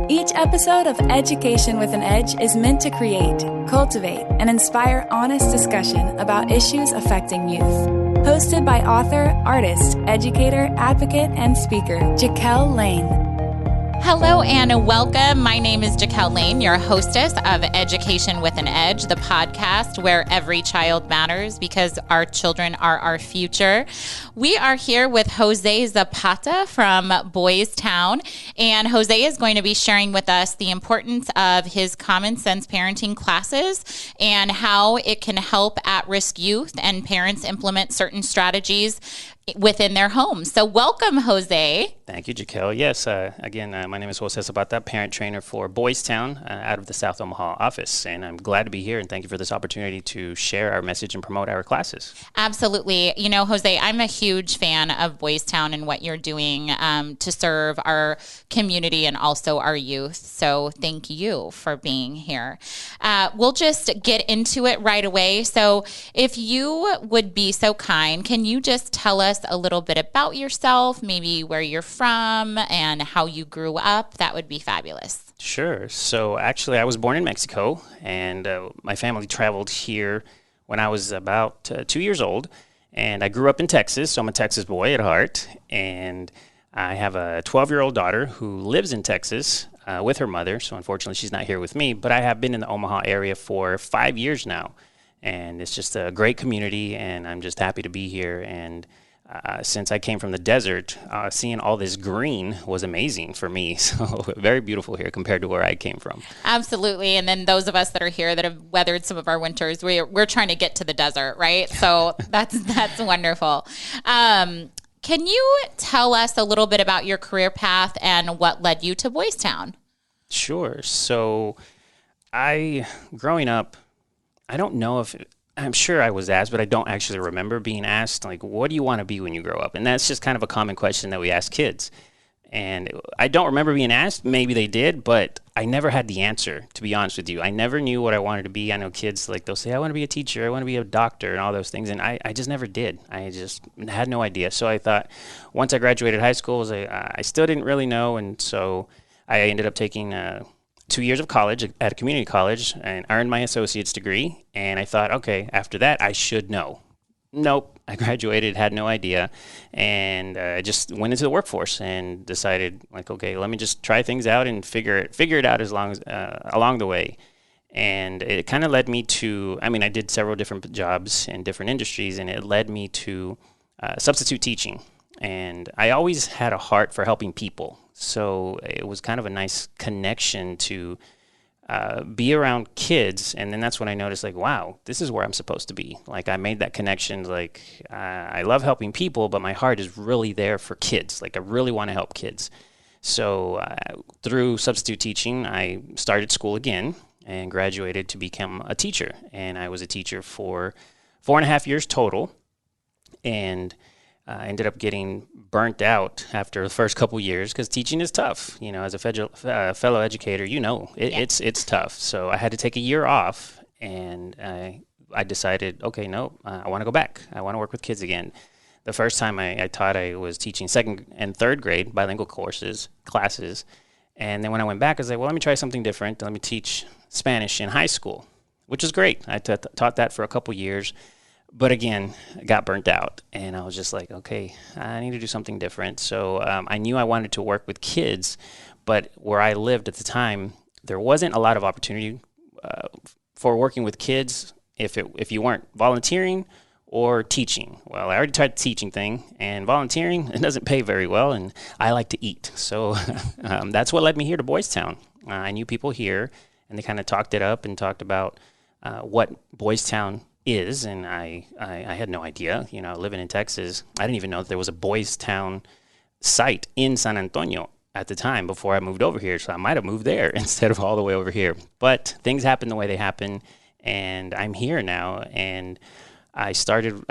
Each episode of Education with an Edge is meant to create, cultivate, and inspire honest discussion about issues affecting youth. Hosted by author, artist, educator, advocate, and speaker, Jaquel Lane. Hello and welcome. My name is Jaquel Lane, your hostess of Education with an Edge, the podcast where every child matters because our children are our future. We are here with Jose Zappata from BoysTown, and Jose is going to be sharing with us the importance of his common sense parenting classes and how it can help at-risk youth and parents implement certain strategies within their homes. So welcome, Jose. Thank you, Jaquel. Yes, again, my name is Jose Zappata, parent trainer for BoysTown out of the South Omaha office, and I'm glad to be here, and thank you for this opportunity to share our message and promote our classes. Absolutely. You know, Jose, I'm a huge fan of BoysTown and what you're doing to serve our community and also our youth, so thank you for being here. We'll just get into it right away. So if you would be so kind, can you just tell us a little bit about yourself, maybe where you're from and how you grew up? That would be fabulous. Sure. So actually, I was born in Mexico, and my family traveled here when I was about 2 years old, and I grew up in Texas, so I'm a Texas boy at heart, and I have a 12-year-old daughter who lives in Texas with her mother, so unfortunately she's not here with me, but I have been in the Omaha area for 5 years now, and it's just a great community, and I'm just happy to be here. And since I came from the desert, seeing all this green was amazing for me. So very beautiful here compared to where I came from. Absolutely. And then those of us that are here that have weathered some of our winters, we're trying to get to the desert, right? So that's wonderful. Can you tell us a little bit about your career path and what led you to BoysTown? Sure. So growing up, I don't know if I'm sure I was asked, but I don't actually remember being asked, like, what do you want to be when you grow up? And that's just kind of a common question that we ask kids. And I don't remember being asked. Maybe they did, but I never had the answer, to be honest with you. I never knew what I wanted to be. I know kids, like, they'll say, I want to be a teacher, I want to be a doctor, and all those things. And I just never did. I just had no idea. So I thought once I graduated high school, I still didn't really know. And so I ended up taking 2 years of college at a community college and earned my associate's degree. And I thought, okay, after that, I should know. Nope. I graduated, had no idea, and I just went into the workforce and decided, like, okay, let me just try things out and figure it out along the way. And it kind of led me to, I did several different jobs in different industries, and it led me to substitute teaching. And I always had a heart for helping people. So it was kind of a nice connection to be around kids. And then that's when I noticed, like, wow, this is where I'm supposed to be. Like, I made that connection. Like, I love helping people, but my heart is really there for kids. Like, I really want to help kids. So through substitute teaching, I started school again and graduated to become a teacher. And I was a teacher for 4.5 years total. And I ended up getting burnt out after the first couple years because teaching is tough. You know, as a fellow educator, you know, it's tough. So I had to take a year off, and I decided, okay, no, I want to go back. I want to work with kids again. The first time I taught, I was teaching second and third grade bilingual classes. And then when I went back, I was like, well, let me try something different. Let me teach Spanish in high school, which is great. I taught that for a couple years. But again, I got burnt out, and I was just like, okay, I need to do something different. So I knew I wanted to work with kids, but where I lived at the time, there wasn't a lot of opportunity for working with kids if you weren't volunteering or teaching. Well, I already tried the teaching thing, and volunteering, it doesn't pay very well, and I like to eat. So that's what led me here to BoysTown. I knew people here, and they kind of talked it up and talked about what BoysTown is, and I had no idea. You know, living in Texas, I didn't even know that there was a BoysTown site in San Antonio at the time before I moved over here, so I might have moved there instead of all the way over here. But things happen the way they happen, and I'm here now, and I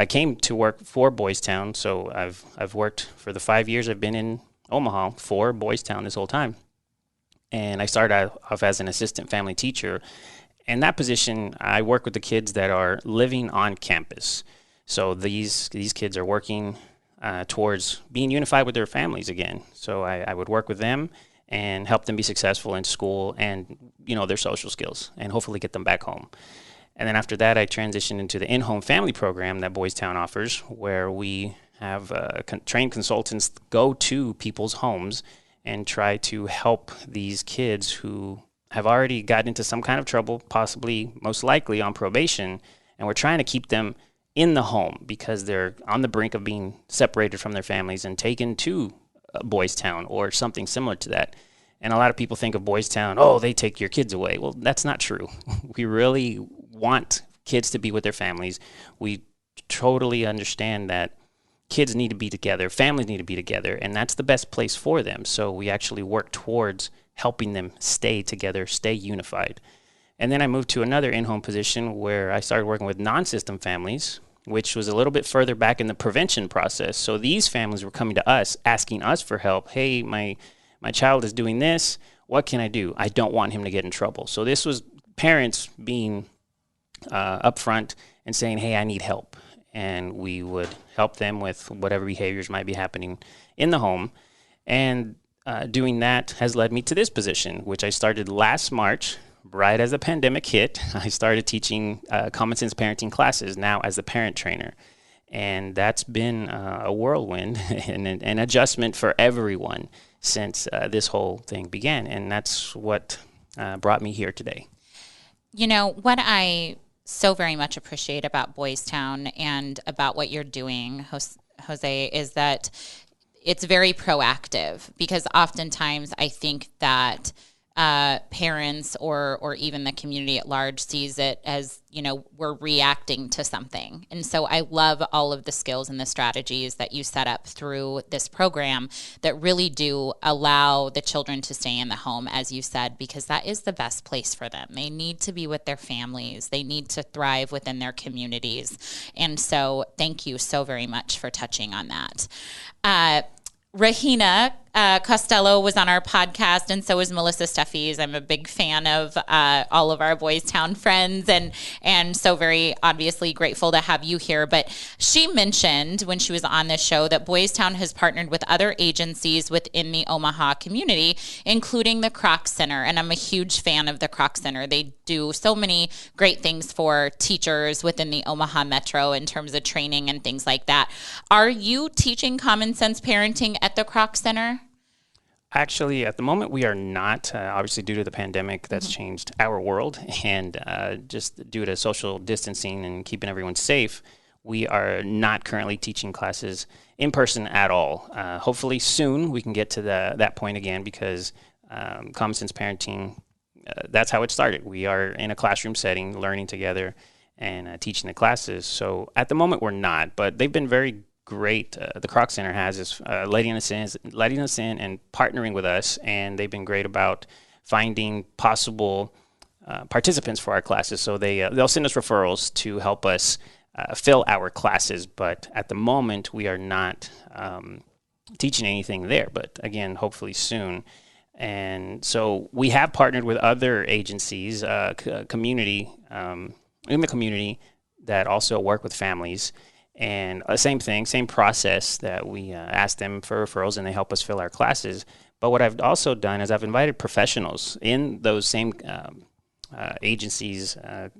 came to work for BoysTown, so I've worked for the 5 years I've been in Omaha for BoysTown this whole time. And I started off as an assistant family teacher. In that position, I work with the kids that are living on campus. So these kids are working towards being unified with their families again. So I would work with them and help them be successful in school and, their social skills, and hopefully get them back home. And then after that, I transitioned into the in-home family program that BoysTown offers, where we have trained consultants go to people's homes and try to help these kids who have already gotten into some kind of trouble, possibly, most likely on probation, and we're trying to keep them in the home because they're on the brink of being separated from their families and taken to BoysTown or something similar to that. And a lot of people think of BoysTown, oh, they take your kids away. Well, that's not true. We really want kids to be with their families. We totally understand that kids need to be together, families need to be together, and that's the best place for them. So we actually work towards helping them stay together, stay unified. And then I moved to another in-home position where I started working with non-system families, which was a little bit further back in the prevention process. So these families were coming to us, asking us for help. Hey, my child is doing this. What can I do? I don't want him to get in trouble. So this was parents being upfront and saying, hey, I need help. And we would help them with whatever behaviors might be happening in the home. And doing that has led me to this position, which I started last March, right as the pandemic hit. I started teaching common sense parenting classes now as a parent trainer. And that's been a whirlwind and an adjustment for everyone since this whole thing began. And that's what brought me here today. What I so very much appreciate about BoysTown and about what you're doing, Jose, is that it's very proactive, because oftentimes I think that parents or even the community at large sees it as, we're reacting to something. And so I love all of the skills and the strategies that you set up through this program that really do allow the children to stay in the home, as you said, because that is the best place for them. They need to be with their families. They need to thrive within their communities. And so thank you so very much for touching on that. Rahina Costello was on our podcast, and so is Melissa Steffies. I'm a big fan of all of our BoysTown friends, and so very obviously grateful to have you here. But she mentioned when she was on this show that BoysTown has partnered with other agencies within the Omaha community, including the Kroc Center, and I'm a huge fan of the Kroc Center. They do so many great things for teachers within the Omaha Metro in terms of training and things like that. Are you teaching common sense parenting at the Kroc Center? Actually, at the moment, we are not. Obviously, due to the pandemic, that's changed our world. And just due to social distancing and keeping everyone safe, we are not currently teaching classes in person at all. Hopefully soon we can get to that point again, because common sense parenting, that's how it started. We are in a classroom setting, learning together and teaching the classes. So at the moment, we're not. But they've been very great. The Kroc Center is letting us in and partnering with us, and they've been great about finding possible participants for our classes. So they'll send us referrals to help us fill our classes, but at the moment we are not teaching anything there, but again, hopefully soon. And so we have partnered with other agencies, community in the community that also work with families. And same thing, same process, that we ask them for referrals and they help us fill our classes. But what I've also done is I've invited professionals in those same agencies,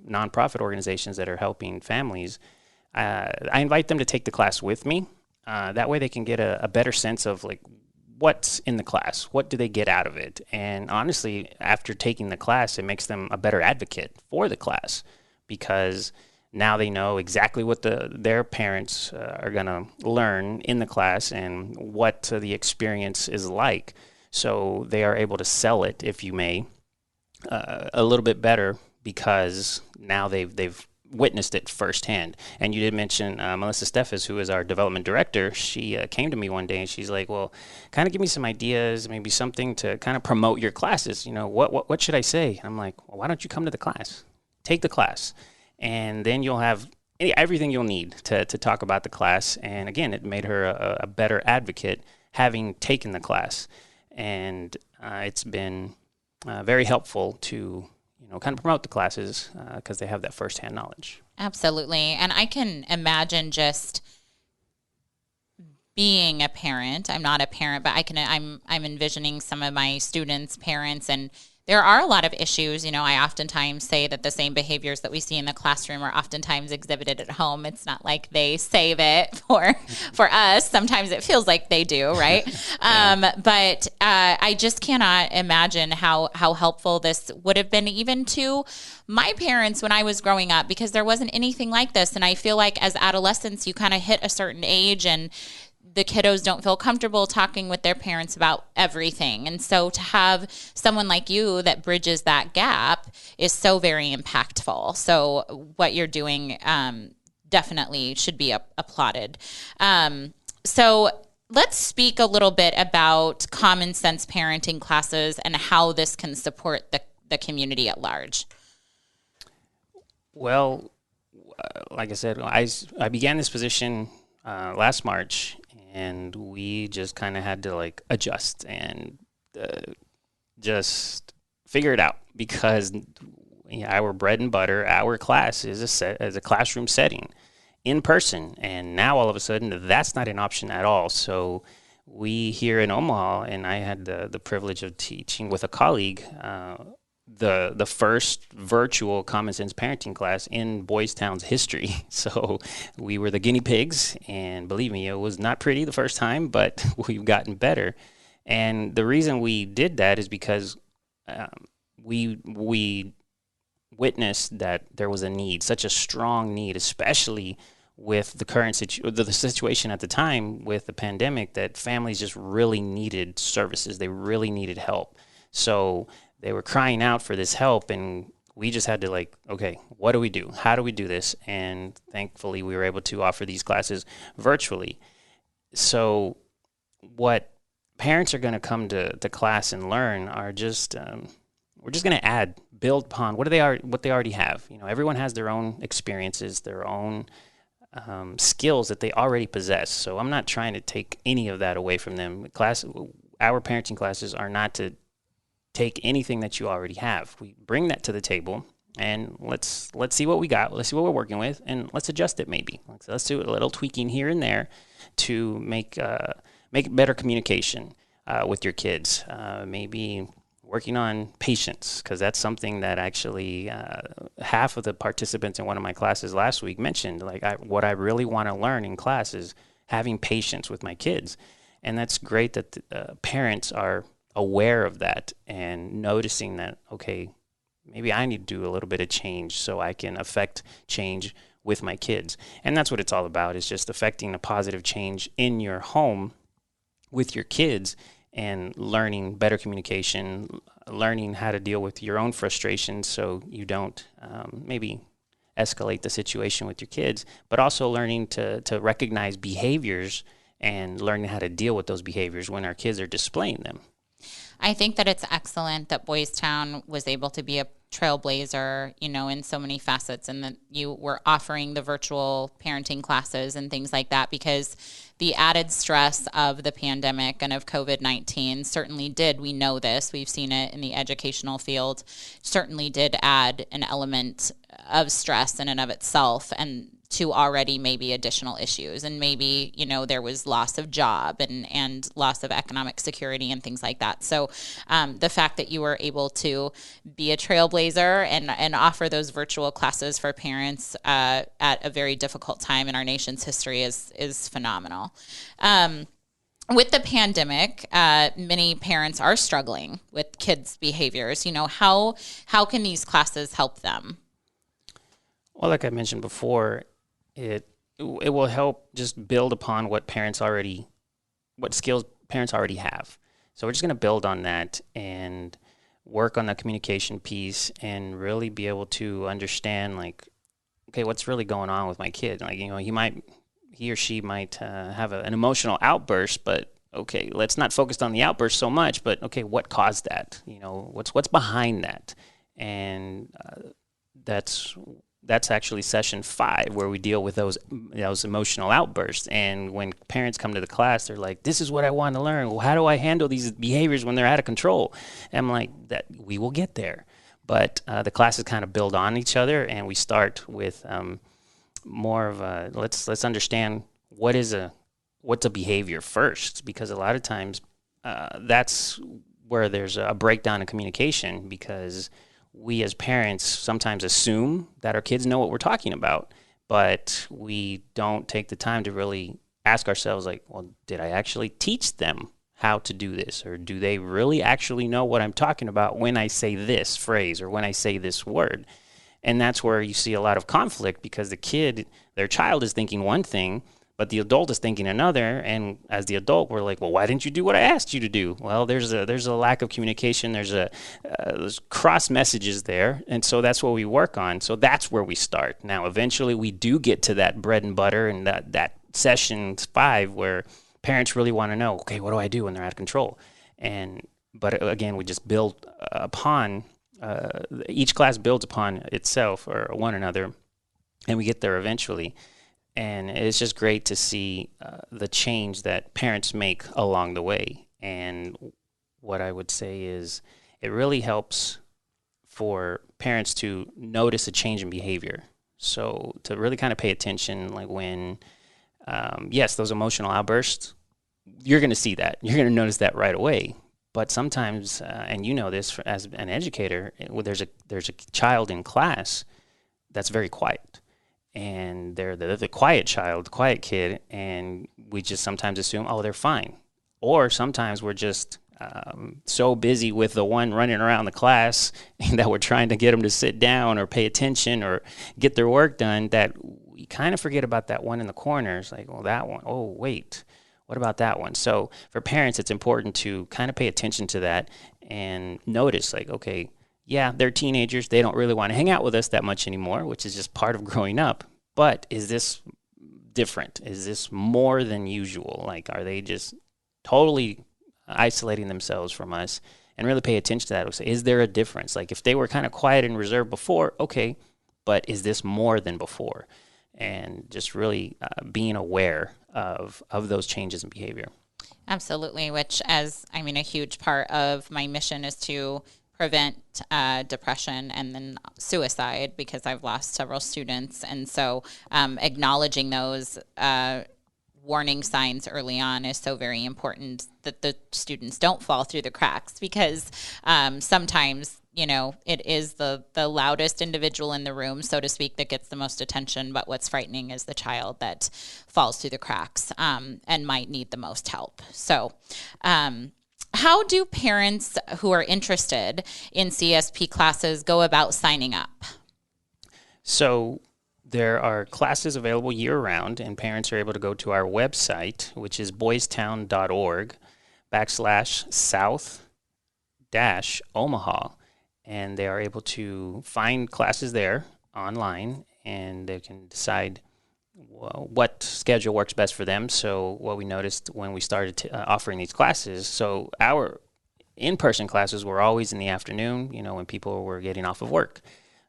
nonprofit organizations that are helping families. I invite them to take the class with me. That way they can get a better sense of like what's in the class, what do they get out of it. And honestly, after taking the class, it makes them a better advocate for the class, because now they know exactly what their parents are going to learn in the class and what the experience is like. So they are able to sell it, if you may, a little bit better, because now they've witnessed it firsthand. And you did mention Melissa Steffies, who is our development director. She came to me one day and she's like, well, kind of give me some ideas, maybe something to kind of promote your classes. What should I say? I'm like, well, why don't you come to the class? Take the class. And then you'll have everything you'll need to talk about the class. And again, it made her a better advocate having taken the class. And it's been very helpful to kind of promote the classes because they have that firsthand knowledge. Absolutely. And I can imagine just being a parent. I'm not a parent, but I'm envisioning some of my students' parents, and there are a lot of issues. I oftentimes say that the same behaviors that we see in the classroom are oftentimes exhibited at home. It's not like they save it for us. Sometimes it feels like they do, right? But I just cannot imagine how helpful this would have been even to my parents when I was growing up, because there wasn't anything like this. And I feel like as adolescents, you kind of hit a certain age and the kiddos don't feel comfortable talking with their parents about everything. And so to have someone like you that bridges that gap is so very impactful. So what you're doing definitely should be applauded. So let's speak a little bit about common sense parenting classes and how this can support the community at large. Well, like I said, I began this position last March, and we just kind of had to adjust and just figure it out, because our bread and butter, our class is as a classroom setting in person, and now all of a sudden that's not an option at all. So we here in Omaha, and I had the privilege of teaching with a colleague the first virtual common sense parenting class in BoysTown's history. So we were the guinea pigs, and believe me, it was not pretty the first time, but we've gotten better. And the reason we did that is because we witnessed that there was a need, such a strong need, especially with the current the situation at the time with the pandemic, that families just really needed services. They really needed help. So they were crying out for this help, and we just had to okay, what do we do? How do we do this? And thankfully, we were able to offer these classes virtually. So what parents are going to come to class and learn are just, we're just going to build upon what they already have. Everyone has their own experiences, their own skills that they already possess. So I'm not trying to take any of that away from them. Our parenting classes are not to take anything that you already have. We bring that to the table, and let's see what we got. Let's see what we're working with, and let's adjust it maybe. Let's do a little tweaking here and there to make better communication with your kids. Maybe working on patience, because that's something that actually half of the participants in one of my classes last week mentioned. What I really want to learn in class is having patience with my kids. And that's great that the parents are aware of that and noticing that, okay, maybe I need to do a little bit of change so I can affect change with my kids. And that's what it's all about, is just affecting a positive change in your home with your kids, and learning better communication, learning how to deal with your own frustrations so you don't maybe escalate the situation with your kids, but also learning to recognize behaviors and learning how to deal with those behaviors when our kids are displaying them. I think that it's excellent that BoysTown was able to be a trailblazer, in so many facets, and that you were offering the virtual parenting classes and things like that, because the added stress of the pandemic and of COVID-19 certainly did, we know this, we've seen it in the educational field, certainly did add an element of stress in and of itself, and to already maybe additional issues. And maybe, there was loss of job and loss of economic security and things like that. So the fact that you were able to be a trailblazer and offer those virtual classes for parents at a very difficult time in our nation's history is phenomenal. With the pandemic, many parents are struggling with kids' behaviors. How can these classes help them? Well, like I mentioned before, it will help just build upon what skills parents already have. So we're just going to build on that and work on the communication piece and really be able to understand, okay, what's really going on with my kid? He or she might have an emotional outburst, but okay, let's not focus on the outburst so much, but okay, what caused that? What's behind that? And that's actually session 5, where we deal with those emotional outbursts. And when parents come to the class, they're like, this is what I want to learn. Well, how do I handle these behaviors when they're out of control? And I'm like, that we will get there. But the classes kind of build on each other, and we start with more of let's understand what is a what's a behavior first, because a lot of times that's where there's a breakdown in communication, because we as parents sometimes assume that our kids know what we're talking about, but we don't take the time to really ask ourselves, like, well, did I actually teach them how to do this? Or do they really actually know what I'm talking about when I say this phrase or when I say this word? And that's where you see a lot of conflict, because their child is thinking one thing, but the adult is thinking another. And as the adult, we're like, well, why didn't you do what I asked you to do? Well, there's a lack of communication. There's cross messages there. And so that's what we work on. So that's where we start. Now, eventually we do get to that bread and butter and that session 5 where parents really want to know, okay, what do I do when they're out of control? But again, we just build upon, each class builds upon itself or one another, and we get there eventually. And it's just great to see the change that parents make along the way. And what I would say is it really helps for parents to notice a change in behavior. So to really kind of pay attention, like when, yes, those emotional outbursts, you're going to see that. You're going to notice that right away. But sometimes, and you know this as an educator, there's a child in class that's very quiet. And they're the quiet child, quiet kid, and we just sometimes assume, oh, they're fine. Or sometimes we're just so busy with the one running around the class that we're trying to get them to sit down or pay attention or get their work done that we kind of forget about that one in the corner. It's like, well, that one, oh, wait, what about that one? So for parents, it's important to kind of pay attention to that and notice, like, okay, yeah, they're teenagers. They don't really want to hang out with us that much anymore, which is just part of growing up. But is this different? Is this more than usual? Like, are they just totally isolating themselves from us? And really pay attention to that. Is there a difference? Like, if they were kind of quiet and reserved before, okay, but is this more than before? And just really being aware of those changes in behavior. Absolutely, which a huge part of my mission is to prevent depression and then suicide, because I've lost several students. And so acknowledging those warning signs early on is so very important, that the students don't fall through the cracks, because sometimes, it is the loudest individual in the room, so to speak, that gets the most attention. But what's frightening is the child that falls through the cracks and might need the most help. So how do parents who are interested in CSP classes go about signing up? So there are classes available year-round, and parents are able to go to our website, which is boystown.org/south-Omaha, and they are able to find classes there online, and they can decide what schedule works best for them. So what we noticed when we started offering these classes, so our in-person classes were always in the afternoon, when people were getting off of work.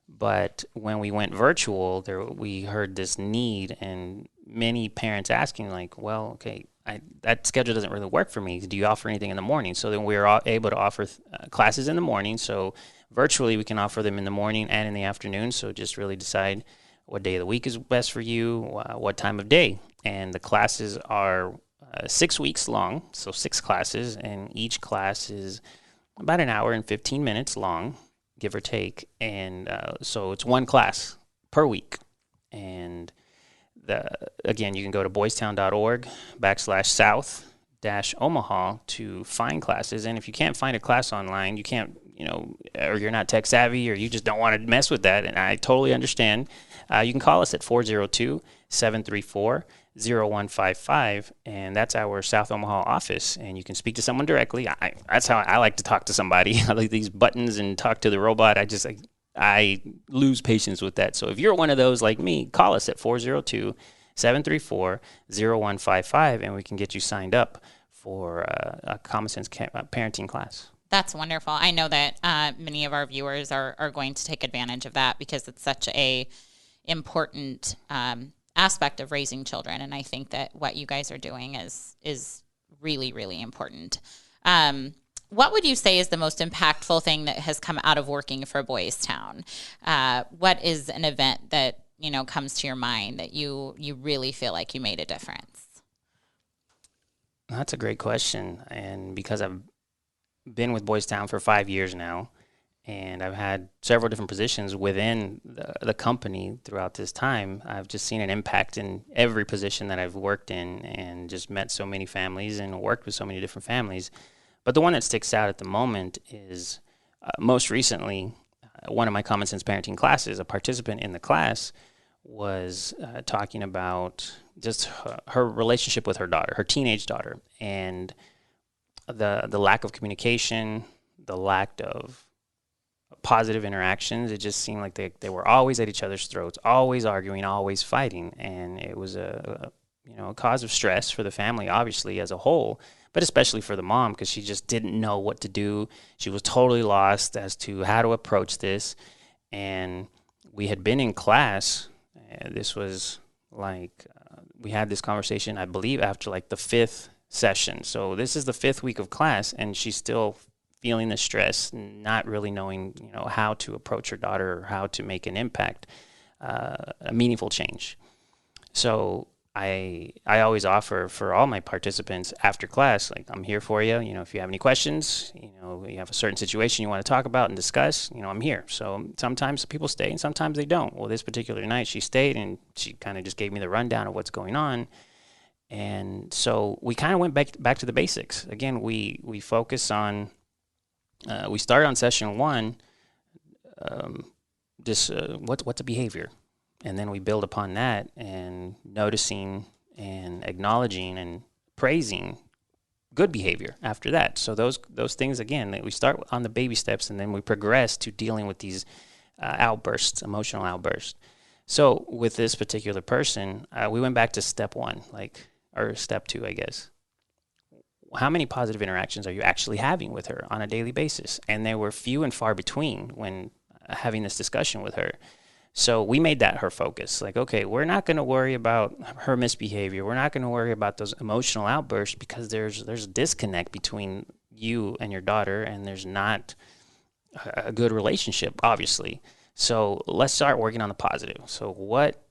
But when we went virtual, we heard this need, and many parents asking, like, well, okay, that schedule doesn't really work for me. Do you offer anything in the morning? So then we were able to offer classes in the morning. So virtually we can offer them in the morning and in the afternoon. So just really decide what day of the week is best for you, what time of day. And the classes are 6 weeks long, so 6 classes, and each class is about an hour and 15 minutes long, give or take. And so it's one class per week. And again, you can go to boystown.org/south-Omaha to find classes. And if you can't find a class online, you can't, or you're not tech savvy, or you just don't want to mess with that, and I totally understand, you can call us at 402-734-0155, and that's our South Omaha office, and you can speak to someone directly. That's how I like to talk to somebody. I like these buttons and talk to the robot. I lose patience with that. So if you're one of those like me, call us at 402-734-0155, and we can get you signed up for a common sense parenting class. That's wonderful. I know that many of our viewers are going to take advantage of that, because it's such a important aspect of raising children. And I think that what you guys are doing is really, really important. What would you say is the most impactful thing that has come out of working for BoysTown? What is an event that, comes to your mind that you really feel like you made a difference? That's a great question. And because I've been with BoysTown for 5 years now, and I've had several different positions within the company throughout this time, I've just seen an impact in every position that I've worked in and just met so many families and worked with so many different families. But the one that sticks out at the moment is most recently, one of my common sense parenting classes, a participant in the class was talking about just her relationship with her daughter, her teenage daughter, and the lack of communication, the lack of positive interactions. It just seemed like they were always at each other's throats, always arguing, always fighting, and it was a cause of stress for the family, obviously as a whole, but especially for the mom because she just didn't know what to do. She was totally lost as to how to approach this, and we had been in class. This was like we had this conversation, I believe, after like the fifth session. So this is the fifth week of class, and she's still feeling the stress, not really knowing, how to approach her daughter or how to make an impact, a meaningful change. So I always offer for all my participants after class, like, I'm here for you. If you have any questions, you have a certain situation you want to talk about and discuss, I'm here. So sometimes people stay and sometimes they don't. Well, this particular night she stayed and she kind of just gave me the rundown of what's going on. And so we kind of went back to the basics. Again, we focus on we started on session one, what's a behavior? And then we build upon that and noticing and acknowledging and praising good behavior after that. So those things, again, we start on the baby steps and then we progress to dealing with these outbursts, emotional outbursts. So with this particular person, we went back to step one, or step two, I guess. How many positive interactions are you actually having with her on a daily basis? And they were few and far between when having this discussion with her. So we made that her focus. Like, okay, we're not going to worry about her misbehavior. We're not going to worry about those emotional outbursts because there's a disconnect between you and your daughter, and there's not a good relationship, obviously. So let's start working on the positive. So what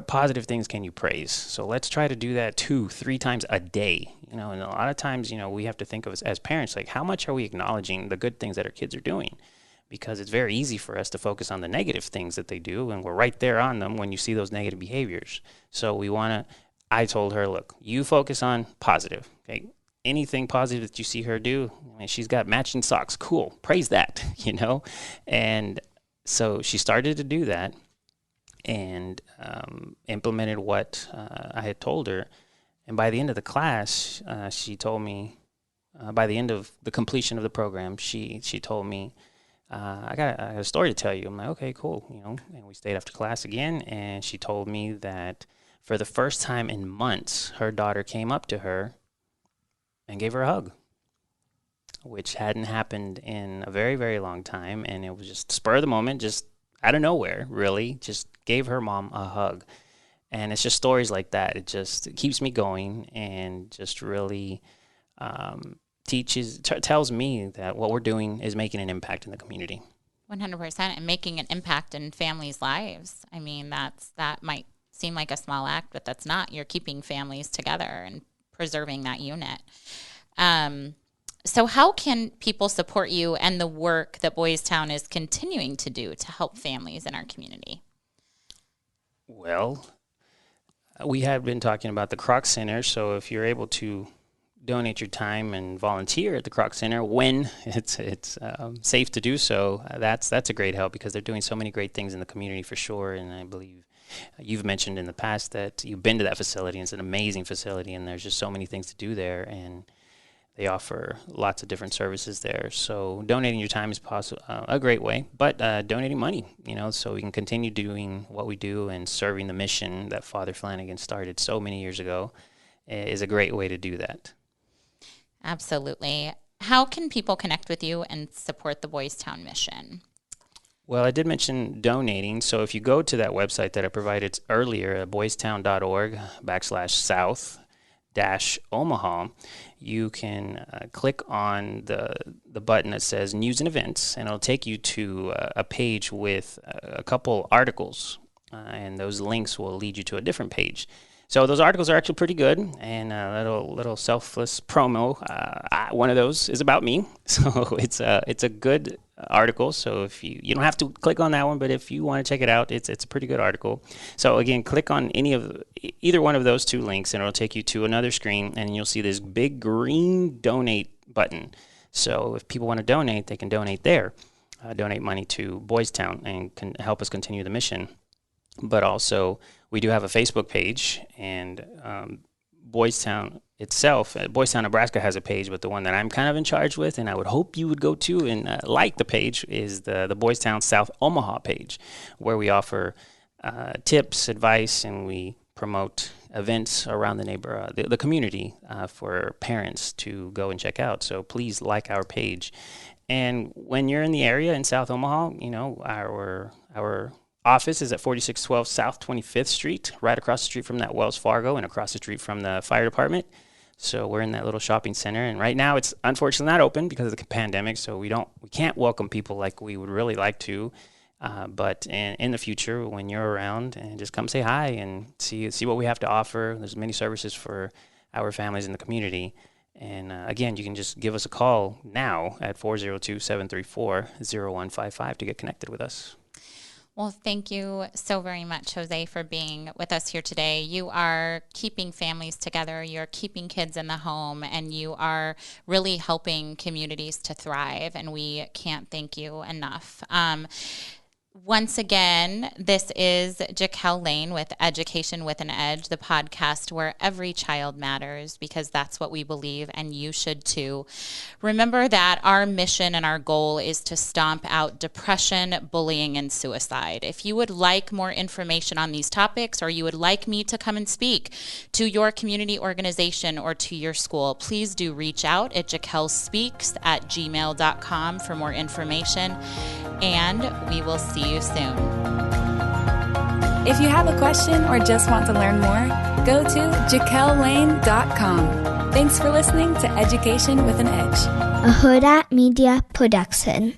positive things can you praise? So let's try to do that 2-3 times a day. And a lot of times, we have to think of as parents, like, how much are we acknowledging the good things that our kids are doing? Because it's very easy for us to focus on the negative things that they do, and we're right there on them when you see those negative behaviors. So I told her, look, you focus on positive, okay? Anything positive that you see her do, she's got matching socks, cool, praise that, And so she started to do that and implemented what I had told her. And by the end of the class, she told me, by the end of the completion of the program, she told me, I got a story to tell you. I'm like, okay, cool. And we stayed after class again. And she told me that for the first time in months, her daughter came up to her and gave her a hug, which hadn't happened in a very, very long time. And it was just spur of the moment, just out of nowhere, really, just gave her mom a hug. And it's just stories like that. It keeps me going and just really tells me that what we're doing is making an impact in the community. 100%, and making an impact in families' lives. I mean, that might seem like a small act, but that's not. You're keeping families together and preserving that unit. So how can people support you and the work that BoysTown is continuing to do to help families in our community? Well, we have been talking about the Kroc Center, so if you're able to donate your time and volunteer at the Kroc Center when it's safe to do so, that's a great help because they're doing so many great things in the community for sure. And I believe you've mentioned in the past that you've been to that facility, and it's an amazing facility, and there's just so many things to do there, and they offer lots of different services there. So donating your time is a great way, but donating money, so we can continue doing what we do and serving the mission that Father Flanagan started so many years ago is a great way to do that. Absolutely. How can people connect with you and support the BoysTown mission? Well, I did mention donating. So if you go to that website that I provided earlier, boystown.org/south-Omaha, you can click on the button that says News and Events, and it'll take you to a page with a couple articles, and those links will lead you to a different page. So those articles are actually pretty good, and a little selfless promo. One of those is about me, so it's a good article. So if you don't have to click on that one, but if you want to check it out, it's a pretty good article. So again, click on either one of those two links, and it'll take you to another screen, and you'll see this big green donate button. So if people want to donate, they can donate there, donate money to BoysTown, and can help us continue the mission. But also, we do have a Facebook page, and BoysTown itself, BoysTown, Nebraska has a page, but the one that I'm kind of in charge with, and I would hope you would go to and like the page, is the BoysTown South Omaha page, where we offer tips, advice, and we promote events around the community for parents to go and check out. So please like our page. And when you're in the area in South Omaha, our office is at 4612 South 25th Street, right across the street from that Wells Fargo and across the street from the fire department. So we're in that little shopping center, and right now it's unfortunately not open because of the pandemic. So we can't welcome people like we would really like to. But in the future, when you're around, and just come say hi and see what we have to offer. There's many services for our families in the community. And again, you can just give us a call now at 402-734-0155 to get connected with us. Well, thank you so very much, Jose, for being with us here today. You are keeping families together, you're keeping kids in the home, and you are really helping communities to thrive, and we can't thank you enough. Once again, this is Jaquel Lane with Education with an Edge, the podcast where every child matters, because that's what we believe, and you should too. Remember that our mission and our goal is to stomp out depression, bullying, and suicide. If you would like more information on these topics, or you would like me to come and speak to your community organization or to your school, please do reach out at jaquelspeaks@gmail.com for more information, and we will see you soon. If you have a question or just want to learn more, go to jaquellane.com. Thanks for listening to Education with an Edge, a Hurrdat Media Production.